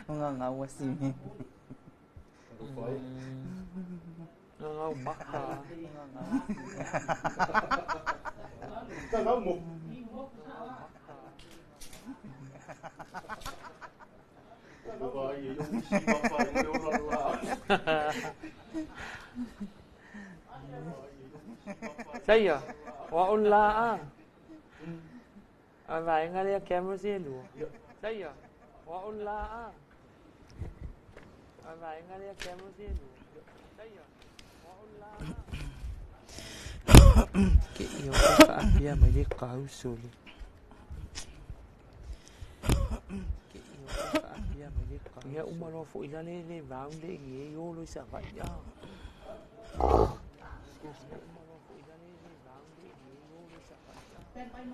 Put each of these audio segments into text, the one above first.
Ngangau sini. Ngangau baka. Ngangau mo. Saya, wa ulla. Vai ngale camera sini. Saya, wa ulla. Vai ngale camera sini. Saya, wa ulla. Ke yo ka apia mai le kausuli. Ya umaro fo ilale le vaunde ye yo lo sa va ya. Seconds.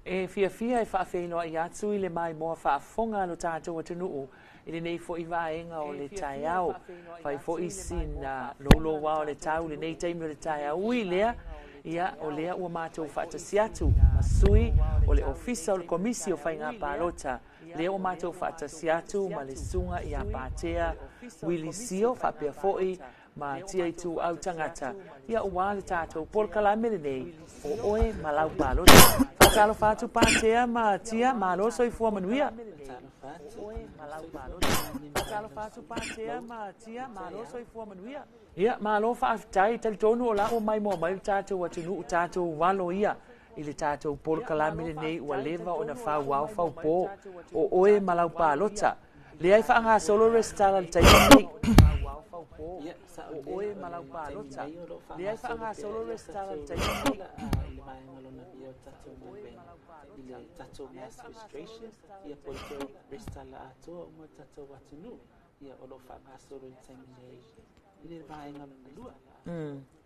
E fia e whaawhino i atu i le mai moa whaafonga lo tātou atunuu i le nei fo i vaenga o le tai au whai fo i sin lolo wao le tau le nei taimi o le tai au i lea ia o lea ua mātou whaatasi atu masui o le ofisa o le komisi o whai ngā pālota lea ua mātou whaatasi atu ma le sunga i a pātea Willi Sio whapea fo i ma tia i tu au tangata ia ua le tātou polkala mele nei o oe ma lau pālota Talo fatu patea ma tia ma lo so i fua manuia. Talo fatu patea ma tia ma lo so i fua manuia. Ia ma lo fa aftai tal tonu ola o mai mo mai tatou atunu tatou walo ia. Ile tatou por kalamile nei ua leva ona fa wau fa po o oe malau palota. Le ai fa nga solo restaurant tai nei. O oe malau palota. Le ai fa nga solo restaurant tai nei. Ile tatou mass registration ia poto restala ato mo tatou atunu ia o lo whangasoro i taimi ile vaenga na lua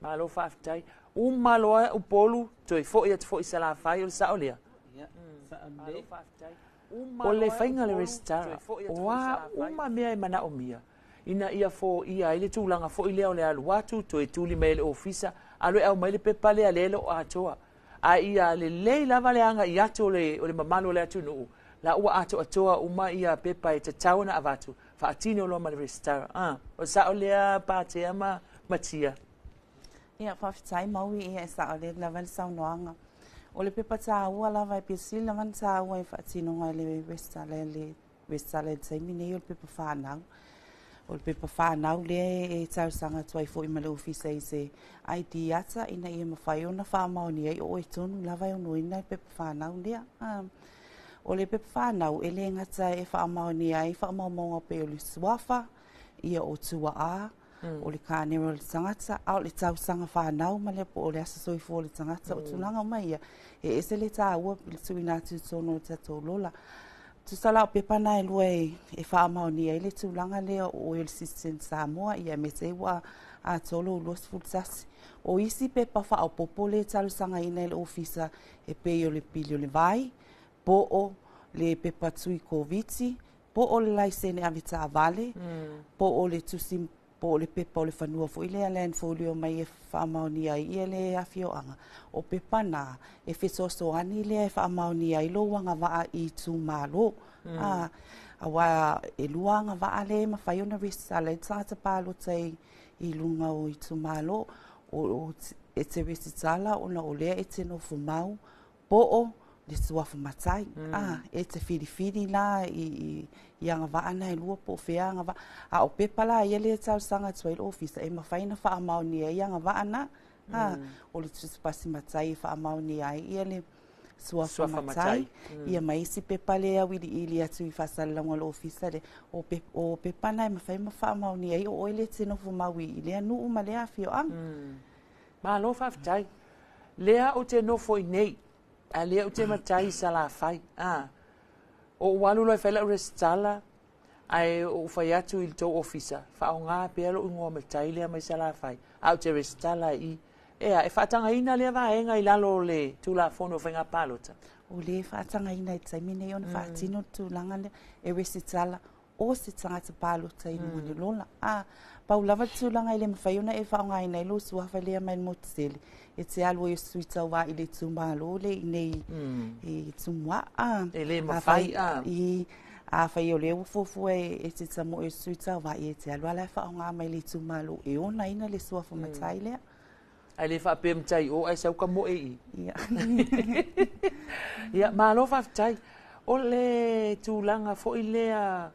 ma lo whaftai umaloa upolu toi fo ia fo isala fai o saolia ia sa ande o le whainga le restara wa uma mea i mana o mia ina ia fo ia ile tūlanga fo i leo le alu watu toi tūli mai le ofisa alo au mai le pepa le alelo o atoa a ia le lei lava le anga i atu o le mamalo le atu nuu. La ua ato atoa uma ia pepa e tatau na avatu. Whaatine o loa ma le restara. O sa o lea pātea ma matia. Ia whawhitai maui ia e sa o le lava le saunoanga. O le pepa tā ua lava e pisi lava le tā ua e whaatino ngai le restara le taimi nei o le pepa whanau. O le pepa whanau le e tausanga tuai fo i ma le ofisa i se ID ata ina ia mawhai ona whaamaoni ai o e tonu lava e ono ina e pepa whanau lea. O le pepa whanau e le ngata e whaamaoni ai whaamaonga pe o le suafa ia o tua a o le kānero o le tangata a o le tausanga whanau ma le po o le asasoi fo o le tangata o tunanga o mai ia e ese le tā ua le tuina atu tono o tatou lola. Tu sala o pepana e lua e whaamaoni ai le tūlanga lea o il system Samoa ia me te ua a tolo ulos fulsasi. O isi pepa wha o popo le talusanga ina le ofisa e pei o le pili o le vai, po o le pepa tui koviti, po o le laisene avita avale, po o le tusim po o le pepa o le whanua fo ile alen folio mai e whaamaoni ai ia le awhioanga. O pepa nā e whesoso ani lea e whaamaoni ai lo wanga waa i tū malo. Awa e luanga waa le ma whaiona resa le tangata pālo tei i lunga o i tū malo o e te resitala o na o lea e te no fumau po o le suafu matai. E te whiriwhiri la i anga waa na e lua po whea anga waa. A o pepa la ia le tau sanga tuai le ofisa e ma whaina wha amaoni ai anga waa na. O le tusipasi matai wha amaoni ai ia le suafu matai. Ia maisi pepa le a wiri ili atu i whasalalanga le ofisa le. O pepa na e ma whaina wha amaoni ai o oile te no fumawi i lea nuu ma lea whio ang. Malo whaftai. Lea o te nofo I nei. A lea o te matai sa la whai. O walu lai whaila restala. Ai o whai atu I tau ofisa. Wha o ngā pēlo I ngō matai lea mai sa la whai. Au te restala I. Ea, e whaatanga ina lea waenga I lalo le tula whono whainga pālota. O le whaatanga ina I taimine ona whaatino tūlanga lea e restala. O se tangata pālota I ngone lola. Paulawa tūlanga I le mawhai ona e whaonga ina I lo suafa lea mai motele. E te alu e suita wā I le tūmalo le I nei e tūmwa. E le mawhai A whai o le ufofu e te tamo e suita wā I e te alu ala whaonga mai le tūmalo. E ona ina le suafa matai lea. Ai le whaapea mtai o ai sauka mo e I. Ia. Ia, malo whaftai. O le tūlanga fo I lea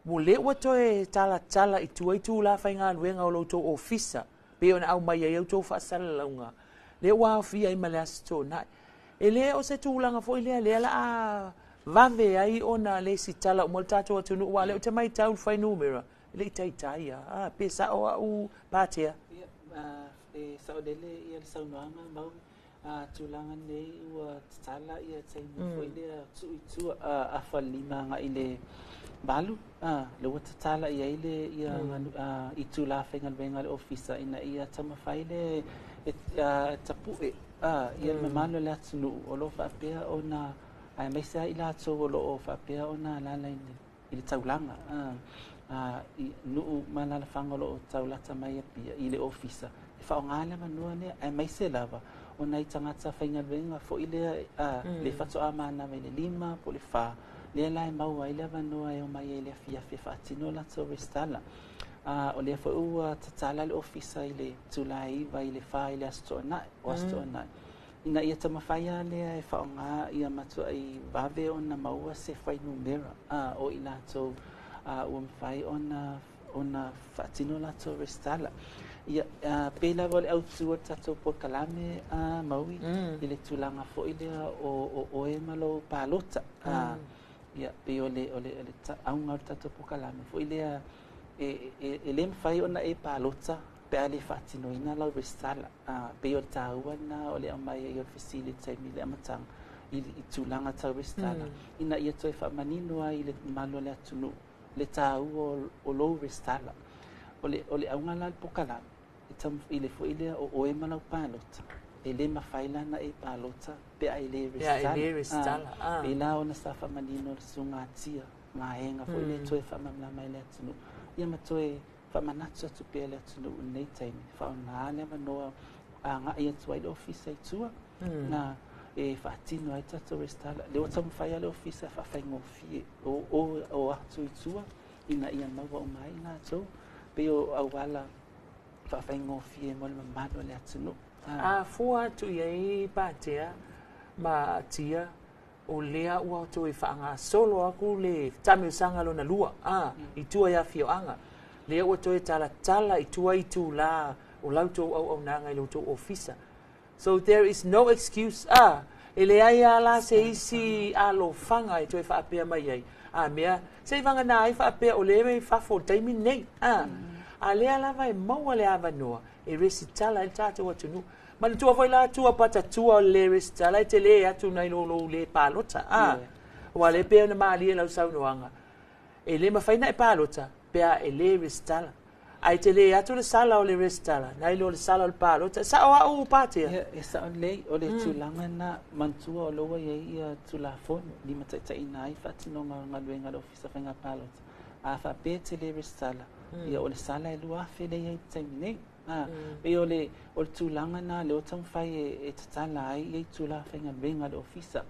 mo le ua toe tala I tua I tūla whainga luenga o loutou ofisa. Pe ona au mai ai au tō whaasala launga. Le ua awhia I male asto nai. E le o se tūlanga fo I lea la a vave ai ona le si tala o mol tātou atunu ua le o te mai tau whai numera. Le I taitai a. Pe sa o au pātea. E saudele ia le saunoanga mau tūlanga nei ua tala ia taimu fo I lea tu a whalima nga I le balu le ua tala ia I le I tūla whainga luenga le ofisa ina ia tamawhai le tapu ia mamalo le atunu o lo whaapea ona ai meisa I la ato o lo o whaapea ona lala I le taulanga I nuu malala whangolo o taulata mai apia I le ofisa whaongale manua ne ai mai se lava o nei tangata whainga luenga fo I lea le whatoa mana mai le 5 po le wha lea lai mau ai lea manua e o mai e lea fia whaatino la to restala o lea fo ua tatala le ofisa I le tūlai iwa I le wha I le astoa nai ina ia tamawhaia lea e whaonga ia matua I vave o na maua se whai numera o I lato ua mwhai ona whaatino la to restala ia pela vole au tua tatou por kalame maui I le tūlanga fo I lea o oe malo pālota ia pe ole aunga o tatou por kalame fo I lea e le mwhai ona e pālota pe ale whaatino ina lau restala pe o tāua na ole amai e o facility mi le amatanga I tūlanga tau restala ina ia toi whaamaninoa I le malo le atunu le tāua o lou restala ole aunga la por kalame I le fo I lea o oe malau pālota e le mawhaila na e pālota pe ai le restala pe la ona sa whamanino le sunga tia maenga fo I le toe whamamla mai le atunu ia ma toe whamanatu atu pe le atunu nei taimi whaona le manoa nga ia tua I le ofisa I tua na e whaatino ai tato restala le o tamu whaia le ofisa whawhaingo fie o atu I tua ina ia maua o mai na atou pe o awala whawhaingo fie mo le mamano le atunu fua tu iai pātea ma tia o lea ua to I whaanga solo aku le tami usanga lo na lua I tua ia whioanga lea ua to tala I tua I tūla o lauto au nanga I lauto ofisa so there is no excuse e lea ia la se isi alo whanga I to whaapea mai ai mea se wanga na ai whaapea o lea mei whafo taimi nei a lea lava e maua le avanoa e resitala I tātou atunu ma le tua foi la tua pata tua le resitala I te le atu nei lolo le pālota wa le pea na maali lau saunoanga e le mawhaina e pālota pea e le resitala ai te le atu le sala o le resitala nei lo le sala o le pālota sa o au pātea e sa o le tūlanga na mantua o loa ia tula fono ni mataitai nai whaatino ngā luenga le ofisa whainga pālota a whapea te le resitala ia o le sala e lua whele ia I taimi nei pe o le tūlanga na le o tamwhai e tatala ai I tūla whainga luenga le ofisa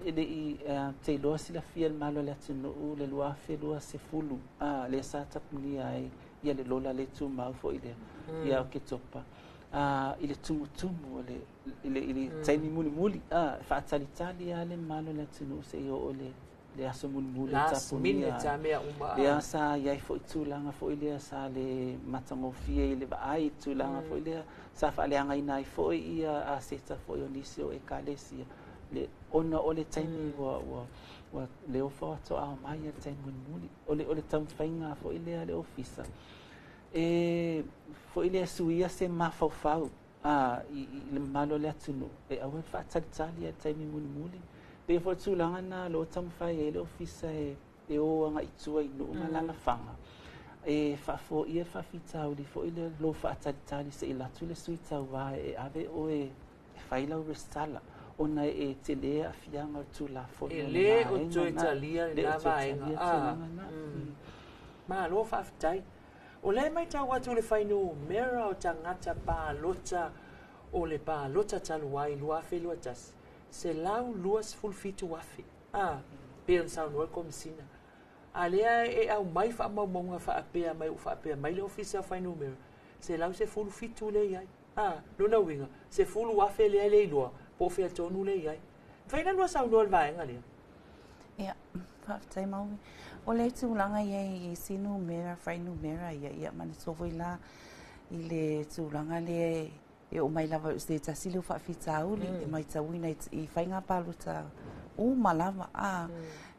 ele I te loa sila fia le malo le atunu le lua whe lua se fulu le sa tapuni ai ia le lola le tū mau fo I le ia o ke topa I le tumutumu I le taimi muli muli whaatalitali a le malo le atunu se I o le aso muli tapuni le asa iai fo I tūlanga fo I lea sa le matangofie I le vaai tūlanga fo I lea sa whaaleanga ina I fo I ia a seta fo I o nisi o e kalesia le ona o le taimi wa le ofa ato a mai taimi muli o le tamwhainga fo I lea le ofisa e fo ile suia se mafaufau i le malo le atunu e awe fa'atalitali e taimi mulimuli pe fo tulaga na lo tamafai e le ofisa e o anga itua i no malalafaga e fa'afo'ia fa'afitauli fo'i le lo fa'atalitali se i latu le sui tauvā e ave o e fai lau resala ona e te lea afianga o tulafoni e le o toetalia le lavaenga ma lo fa'afitai o le mai tau atu le fainu mera o tangata pālota o le pālota talu ai lua afe lua tasi se lau luas fulfitu afe pe on saunu e komisina a lea e au mai fa'amaumaunga fa'apea mai o fa'apea mai le ofisa fainu mera se lau se fulfitu le iai luna winga se fulu afe le le lua po fe tonu le iai faina lua saunu le vaenga le ia fa'afetai maui o le tulaga ia i sinu mera fainu mera ia mana sofo ila i le tulaga le e o mai lava se tasi le fa'afitauli e mai tauina i faiga paluta uma lava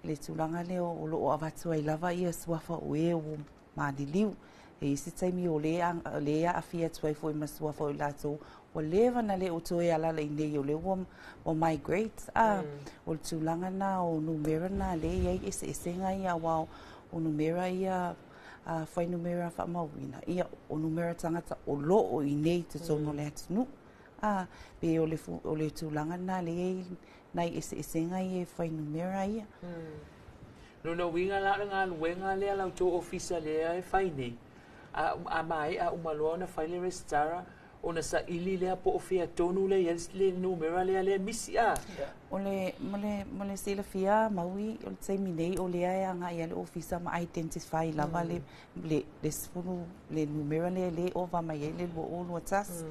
le tulaga le o loo avatu ai lava ia suafa o e o maliliu e isi taimi o le a'afia atu ai fo'i ma suafa o i latou o leva na le o toe alala i nei o le o migrate o le tulaga na o numera na le iai ese'esega ia auao o numera ia fai numera fa'amauina ia o numera tagata o lo'o i nei totonu le atunuu pe o le tulaga na leai nai ese'esega ia e fai numera ia lona uiga la'agaluega lea lautou ofisa lea e fai nei a mai a umaloa ona fai le restara ona sa'ili lea po o fea tonu le numera lea le misi o le mo le silafia maui o le taimi nei o lea e aga'i a le ofisa ma identify lava le sefulu le numera lea le ova mai ai le lua'olu atasi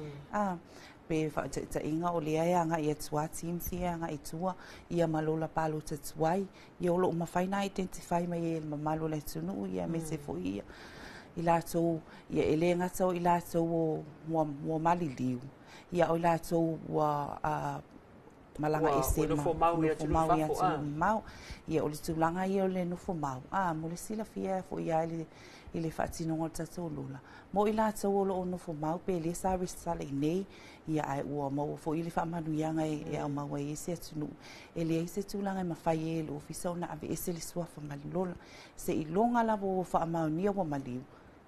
pe fa'ataʻitaʻiga o lea e aga'i atuā timsi e aga'i tua ia malola palota tuai ia o lo'o mafaina identify mai ai le mamalo le atunuu ia me se fo'i ia i latou ia e lē gata o i latou ua maliliu ia o i latou ua malaga ese nofomau ia mau ia o le tulaga ia o le nofomau mo le silafia fo'i ia i le fa'atinoga o le tatou lula mo i latou o lo'o nofomau pe lē sa resala i nei ia ae ua maua fo'i le fa'amanuiaga e aumau ai ese atunuu e leai se tulaga e mafai e le ofisa ona ave ese le suafa malilola se iloga lava ua fa'amaunia ua maliu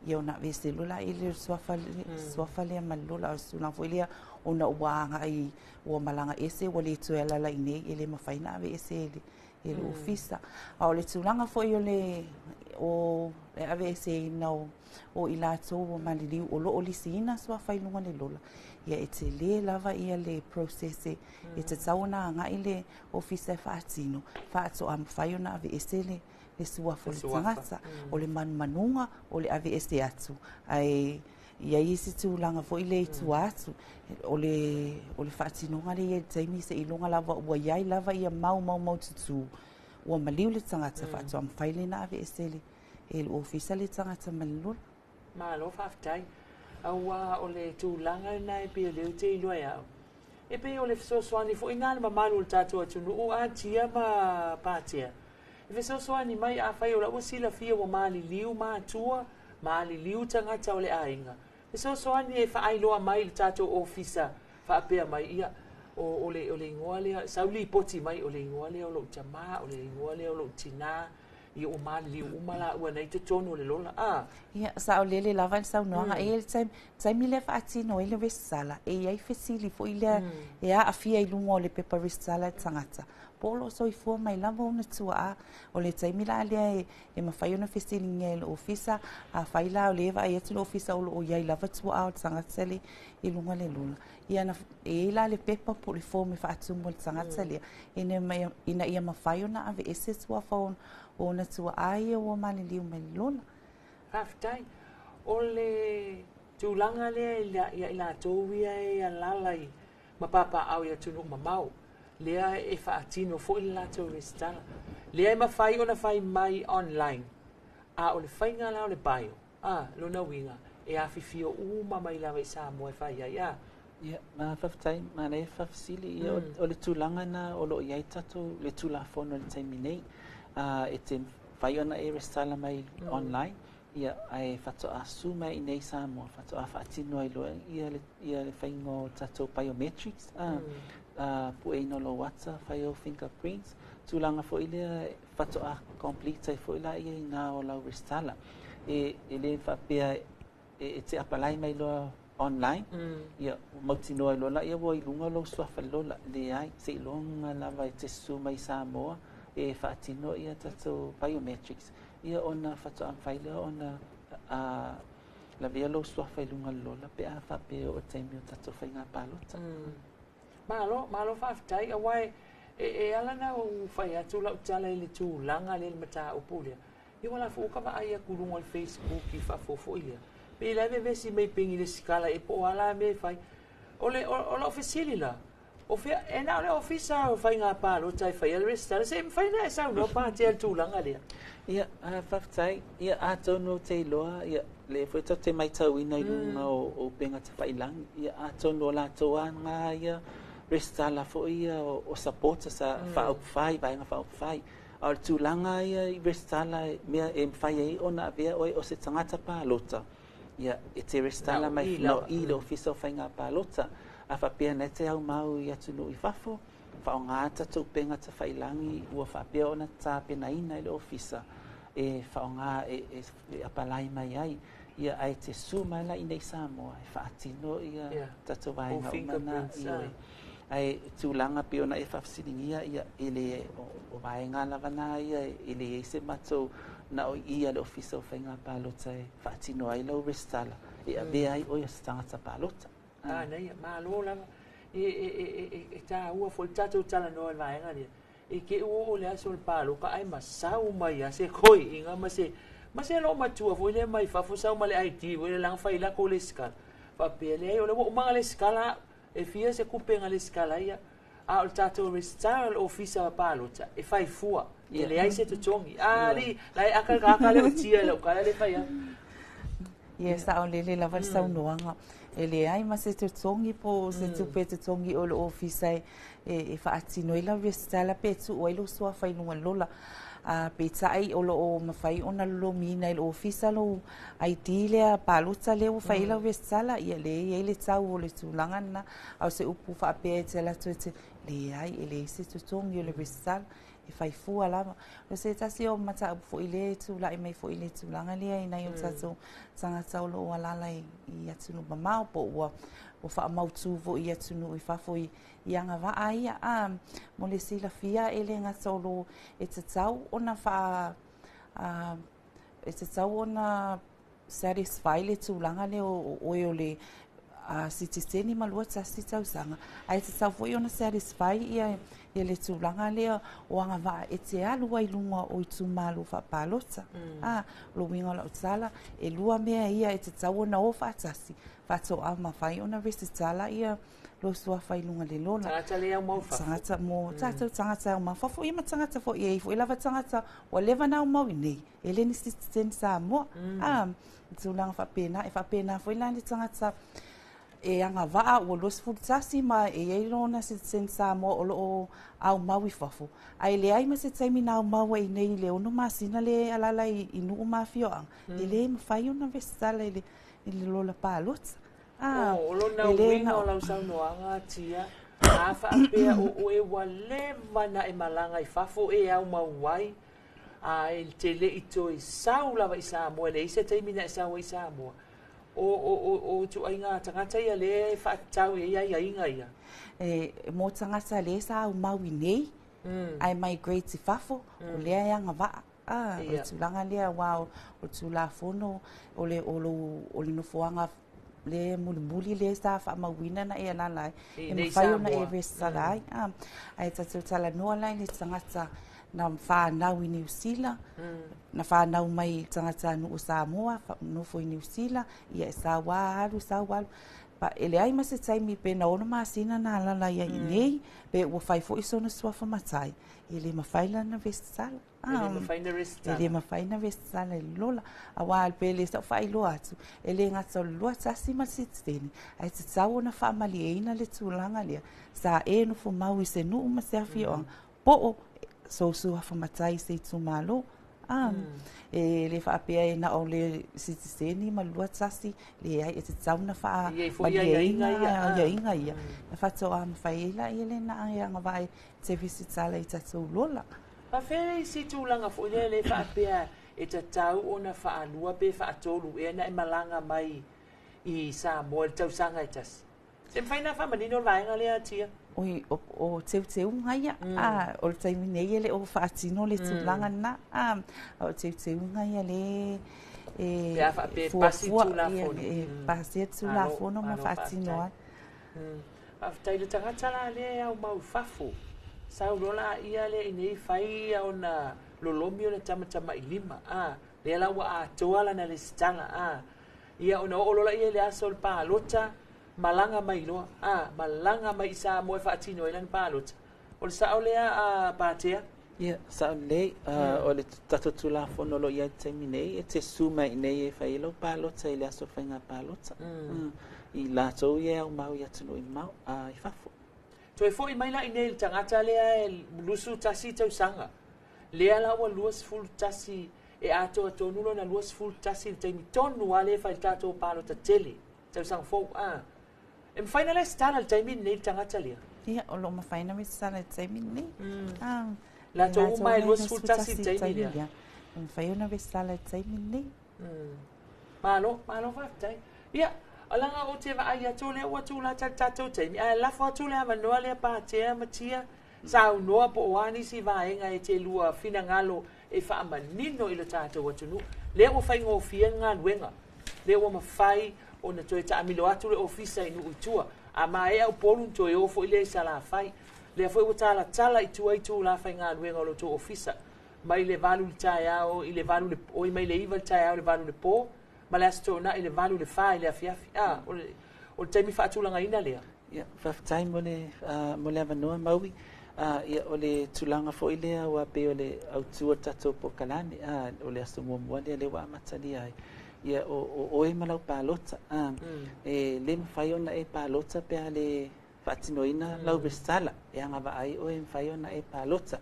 ia ona ave ese lola i le suafa lea malilola o se tulaga fo'i lea ona ua aga'i ua malaga ese ua lē toe alala i nei e lē mafaina ave ese e le ofisa a o le tulaga fo'i o le ave ese ina o i latou ua maliliu o lo'o lisiina suafailuga le lola ia e te lē lava ia le process e tatau ona aga'i le ofisa e fa'atino fa'ato'a mafai ona ave ese le suafa o le tagata o le manumanuga o le ave ese atu ae ia isi tulaga fo'i le itua atu o le fa'atinoga le ia le taimi se iloga lava ua iai lava ia mau tutū ua maliu le tagata fa'ato'a mafai lena ave ese e le ofisa le tagata malilola malo fa'afetai aua o le tulaga na e pia leu te iloa ea'u e pei o le fesoasoani fo'i ga le mamalu o le tatou atunuu atia ma patia e fesoasoani mai afai o la'ua silafia ua maliliu matua maliliu tagata o le aiga fesoasoani e fa'ailoa mai le tatou ofisa fa'apea mai ia o le igoa lea sauli ipoti mai o le igoa lea o lo'u tamā o le igoa lea o lo'u tinā ia ua maliliu uma la'ua nei totonu o le lola ia sa'aolele lava le saunoaga e le taimi le fa'atino ai le resala e iai fesili fo'i lea e a'afia i luga o le pepa resala le tagata po o lo'o soifua mai lava ona tua'a o le taimi la lea e mafai ona fesiligia i le ofisa afai la o lē va'ai atu le ofisa o lo'o iai lava tua'a o le tagata le i luga le lula ia e la le pepa po le fomu e fa'atumu o le tagata lea ina ia mafai ona ave ese suafa ona tua'a ia ua maliliu mai le lola fa'afetai o le tulaga lea ia i latou ia e alalai ma papa'au ia tunuu mamau lea e fa'atino fo'i le latou resitala lea e mafai ona fai mai online o le faiga la o le baio lona uiga e afifio uma mai lava i sa moe fai ai ia fa'afetai ma le fa'afesili ia o le tulaga na o lo'o iai tatou le tulafono o le taimi nei e te fai ona e resala mai online ia ai fatoa suma i nei Samoa fatoa faatino ai loa ia le whaingo tatou biometrics pu e no lo wata whaio fingerprints tūlanga fo i lea fatoa complete ai fo i la ia i ngā o lau restala e le whapea e te apalai mai loa online ia mautino ai lola ia woi lunga lo swafa lola le ai se longa lava e te suma i Samoa e faatino ia tatou biometrics ia ona fatoa faile ona la via lo swafa i lunga lola pe a whapea o te mio tatou whainga palota malo whaftai a wai e alana o whai atu lau tala i le tūlanga le mata o pūlea i wala fukawa ai a kurunga i Facebook i whafofo ia pe la ve vesi mai pingi le skala e po ala me fai ole officiali la o fe e na le ofisa o fai nga pa lo tai fai le sta se fai na sa no pa te tu langa le ia a faftai ia a tono te loa ia le foi to te mai tau ina i o penga te fai lang ia a tono la toa nga ia resta la fo ia o support sa fa fai vai nga fa fai al tu langa ia i resta la me e fai ai ona vea o se tangata pa lota ia e te restala mai no i le ofisa o whainga palota a whapea ne te au mau i atu no i whafo whao ngāta tau penga ta whailangi ua whapea ona tā pena ina i le ofisa e whao ngā e apalai mai ai ia ai te suma la i nei Samoa e whaatino ia tato vaenga o mana ai tūlanga pe ona e whafsiringia ia ele o vaenga lavana ia ele e se matou na o ia le ofisa o whainga palota e whaatino ai lau restala e a vea ai o ia stangata palota nei malo lava e tā ua fo tatou tala no al vaenga lia e ke o le aso le palo ka ai masau mai a se koi inga ma se lo matua fo le mai fa fo sau ma le IT o le lang fai la ko le skala fa pele ai o le o manga le skala e fia se kupenga le skala ia a o tatou restala le ofisa palota e fai fua e le ai se tutongi ali lai aka le tia le ka le fai ia sa o le lava sau noanga ele ai ma se tutongi po se tupe tutongi o le ofisa e faatino i la restala pe tu o lo so fai no lola a pe tai o lo mafai ona lo mina i ofisa lo IT le palota le o fai la restala ia le tau o le tulanga na au se upu fa pe te la tu le ai ele se tutongi o le restala e fai fua lava o se tasi o mata fo ile tu la mai fo ile tu langa le ai nai o tato sanga tau lo alala i atu no mama po o fa mau tu vo i atu no i fa fo i anga va ai a mo le sila fia ele nga solo e te tau ona fa e te tau ona satisfy le tu langa le o le citizen malua tasi tau sanga ai te tau fo i ona satisfy ia le tūlanga lea o anga waa e te alu ai lunga o i tūmalu wha palota. Lo winga la utala e lua mea ia e te tau na o whaatasi. Whato a mawhai ona resi tala ia lo sua whai lunga le lona. Tangata lea mau whafu. Tangata mo, tātou tangata au mawhafu. Ia ma tangata fo i eifo. I lava tangata o lewa nau mau i nei. E leni citizen sa mua. Tūlanga whapena. E whapena fo i lani tangata e anga waa o los fultasi ma e eirona citizen sa mo o lo au maui fafo ai le ai ma se taimi na mau e nei le ono masina le alala i nu mafio e le mafai ona vestala le lola palot o lo na winga o lau sau noanga tia a whaapea o e wale wana e malanga i fafo e au mauai a il tele i toi sau lava i Samoa le isa taimi na i sau i Samoa o tu ai ngā tangata ia le whaatau ia inga ia. Mō tangata le sa au maui nei, ai migrate i whafo, o lea ia ngā waa. O tu langa lea wā o tu la fono, o le nofoanga le muli le sa wha mawina na e alalai. E mawhai ona e resalai. Ai tatou tala noa lai le tangata na whanau i New Zealand, na whanau mai tangata nu o Samoa, no fo i New Zealand, ia e sa waru. Pa ele ai ma se taimi pe na ona masina na alala ia i nei, pe ua whai fo i sona suafa matai. Ele mawhaila na vestala. Ele mawhaina vestala e lola. A wā pe le sa whai loa atu. Ele ngata loa tasi ma siteni. Ai te tau ona whaamali eina le tūlanga lea. Sa e no fo mau i se nuu ma se awhio. Po o so su ha matai se tu malo e le whaapea e na o le sitiseni ma lua tasi le ai e te tauna wha ma ia inga ia na whato a mwhaila i le na ai anga vai te visitala i tatou lola pa fere si tūlanga fo le whaapea e te tau o na whaanua pe whaatolu e na e malanga mai i Samoa le tausanga i tasi se mwhaina whamanino vaenga lea tia oi o teu ngai o le taimi nei le o whaatino le tūlanga na o teu ngai le e pasi tūlafono pasi tūlafono ma whaatino ai tai le tangata la le au mau fafu sau rola ia le inei whai au na lolomi o le tamatama i lima le la wa a toala na le stanga ia ona o lola ia le aso le pālota malanga mai loa malanga mai sa mo whaatino ilan pālota o le sao lea a pātea ia sao nei o le tato tulafono lo ia te minei e te suma i nei e whai lau pālota i le aso whainga pālota i la tau ia au mau ia tunu i mau i whafo to e fo i mai la i nei le tangata lea e lusu tasi tau sanga lea la ua luas full tasi e ato nulo na luas full tasi le taimi tonu a le whai tato pālota tele tau sanga fo e mwhaina le stana le taimi nei le tangata lea ia o lo mawhaina me stana le taimi nei la tau mai luas full tasi le taimi lea mwhaina me stana le taimi nei malo whaftai ia alanga o te vai atu le o tu la tatou taimi la fo tu le manoa le pātea matia sau noa po wani si vaenga e te lua fina ngalo e wha manino i le tātou atunu. Le o whai ngō fia ngā nuenga. Le o mawhai o na toi ta amilo atu le ofisa i nu utua. A mai au polun toi o fo i le sa la whai. Le a fo i tala tala i tua la whai ngā nuenga o lo to ofisa. Mai le valu le tai au, i le valu le, o i mai le iwa le tai au le valu le pō. Ma le asto na i le valu le whai le a fiafi. O le taimi whaatulanga ina lea. Ia, whaftai mo le avanoa maui. Ia o le tulanga fo i lea ua pe o le autua tatou pokalani. O le asto muamua lea le wa amatali ai. Ia o e malau pālota. E le mawhai ona e pālota pea le whaatinoina lau bestala. E anga wa ai o e mawhai ona e pālota.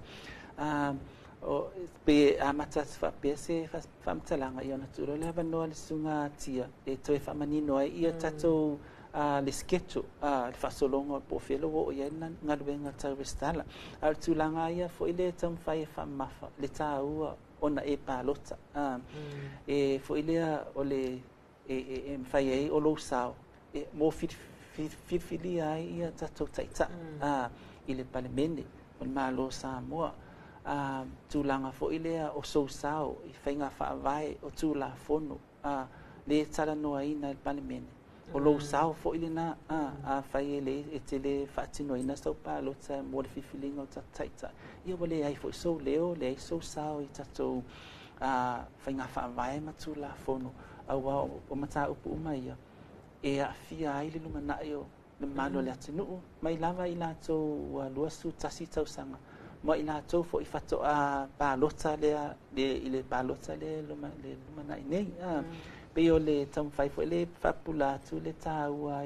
O pe amatas fa pese famtalanga i ona turo le avanoa le sunga tia. E toe whamanino ai ia tatou le sketchu le fasolonga po felo o ia na ngaluenga tau bestala al tulanga ia fo ile tam fai fa mafa le taua ona e palota e fo ile o le e fai ai o lo sao e mo fili ai ia tatu taita ile palemene on malo sa mo tulanga fo ile o so sao i fainga fa vai o tula fono le tsala no ai na palemene o lo sao fo ile na fai ele e tele fatino ina so pa lo tsa mo le fifilinga o taita ia wole ai fo so leo le so sao i tato fai nga fa vai matula fono au o mata upu mai e a fia ai le lumana io le malo le atinu mai lava ila to lua su tasi tau sanga mo ila to fo i fato pa lota le ile pa lota le lumana nei pe o le tam fai fo le fapula tu le taua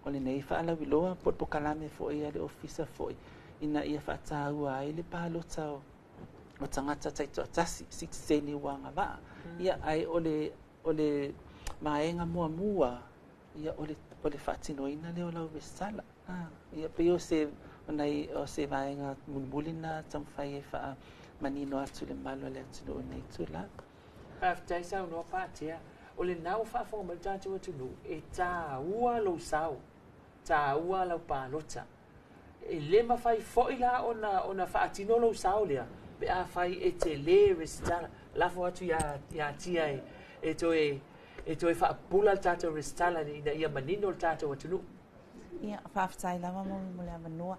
o le nei fa la wiloa por pokalame fo ia le ofisa fo ina ia fa taua ai le palota o tangata taito tasi 16 wanga va ia ai o le maenga mua ia o le fatino ina le o la vesala ia pe o se onai o se maenga mulina tam fai fa manino atu le malo le atu nei tu la after sa no patia o le nau whaafonga mai tātou atunu e tā ua lau sau, tā ua lau pālota. E le mawhai fōi la o na whaatino lau sau lea, pe a whai e te le restala, lafo atu ia tia e toe whaapula tātou restala ni na ia manino tātou atunu. Ia, whaafitai lava mo le amanua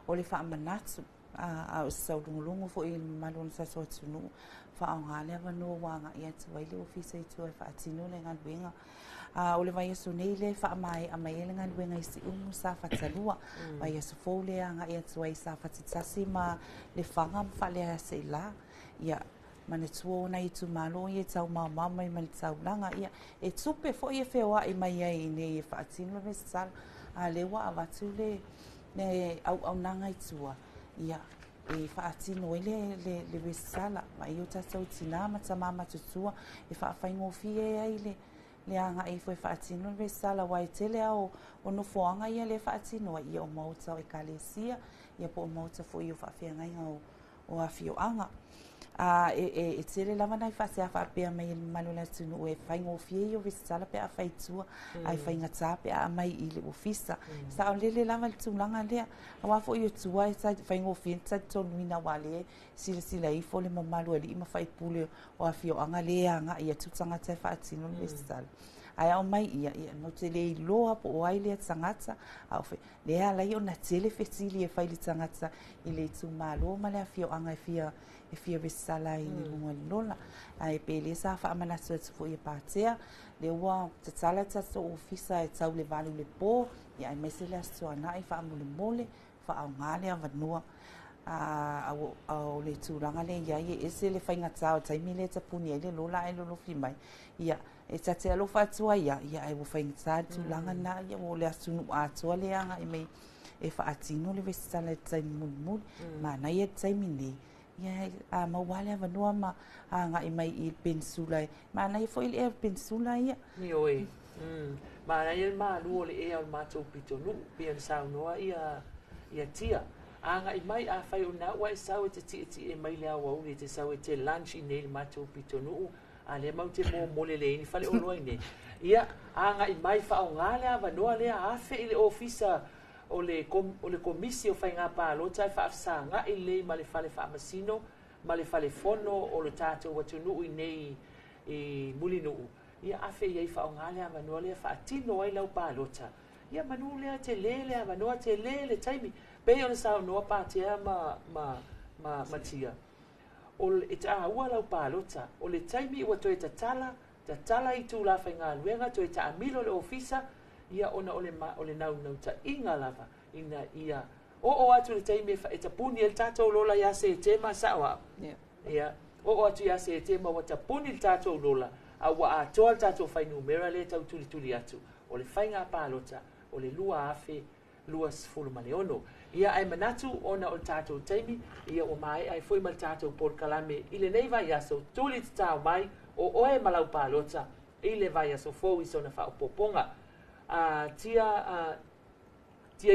o le whaamanatu. A o saurungulungu fo i malona sa so tunu fa anga le vano wanga ia tu vai le ofisa i tu fa tinu le ngalwenga o le vai so nei le fa mai a mai le ngalwenga i si umu sa fa tsalua vai so fo le anga ia tu ai sa fa tsasi ma le fanga fa le se la ia mane tuo na i tu malo ia tau mama mai mal tau langa ia e tupe fo ia fewa i mai ai nei fa tinu le sal a le wa avatu le au nanga i tua ia e whaatino le wesala ma i o tātou tina ma tamama tutua e whaaffaingofie ai le anga e foi whaatino le wesala wai tele au o no foanga ia le whaatino ia o mauta o e kalesia ia po o mauta fo i o whaafeangainga o awhioanga e tele lava nai whaasea whaapea mai malu la tunu e whaingofie i o wesala pe a whaitua ai whaingata pe a mai i le ofisa sa o lele lava le tūlanga lea a wafo i o tua e sa whaingofie sa tonuina wale sila i fo le mamalu e li ima whaipule o awhioanga lea nga ia tutanga te whaatino le wesala ai au mai ia no te le loa po o ai le tangata au fe le ala i ona tele fetili e faili tangata i le tu malo ma le awhioanga e fia wesala i le lunga lola ai pe le sa wha amana tu fo i pātea le ua te tala tato ofisa e tau le valu le pō ia ai mese le aso ana i wha amule mole wha au ngale a vanua au le tūranga le ia i ese le whaingata o taimi le tapuni e le lola e lolo flimai ia e tate alofa atua ia e wo whaingata tūranga na ia wo le asunu atua le anga i mei e whaatino le wesala e taimi muni ma na ia taimi nei ia a mawale vanua ma nga i mai I pensula ma na fo il e pensula ia ni oi ma na ia ma lu le e al macho pitonu pian sau noa ia tia anga i mai a fai una wa sau te ti e mai le wa uni te sau te lunch i nei macho pitonu a le mau te mo le ni fale o loi ne ia anga I mai fa o ngale vanua le a fe ile ofisa o le komisi o whainga pālota e whaafsanga I le ma le whale whaamasino, ma le whale fono o le tātou watunu I nei I mulinuu. Ia awhe iei whaongale a manua lea whaatino ai lau pālota. Ia manu lea te lele a manua te lele taimi. Pei o le sao noa pātea ma tia. O le ta ua lau pālota. O le taimi ua toe ta tala I tū la whainga luenga, toe ta amilo le ofisa, ia ona ole nau ta inga lava ina ia o atu le taimi e tapuni el tatou lola ia se te ma sawa ia o atu ia se te ma wata puni el tatou lola a wa atoa el tatou fai numera le tau tuli atu o le whainga pālota o le lua afe lua sfulu ma le ono ia ai manatu ona o le tatou taimi ia o mai ai foi ma le tatou por kalame I le nei vai aso tuli te tau mai o oe malau pālota I le vai aso fōi sona whaopoponga tia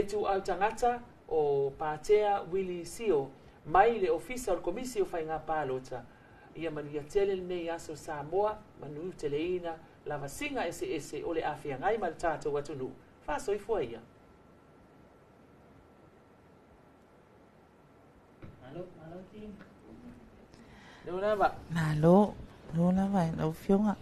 tu au tangata o Pātea Willie Sio mai le ofisa o komisi o whainga pālota ia manuia tele nei aso Samoa manu teleina lava singa ese o le awhia ngai ma le tātou atunu whāsoi fua ia Malo ti. Nuna ba? Malo, nuna ba, no fionga.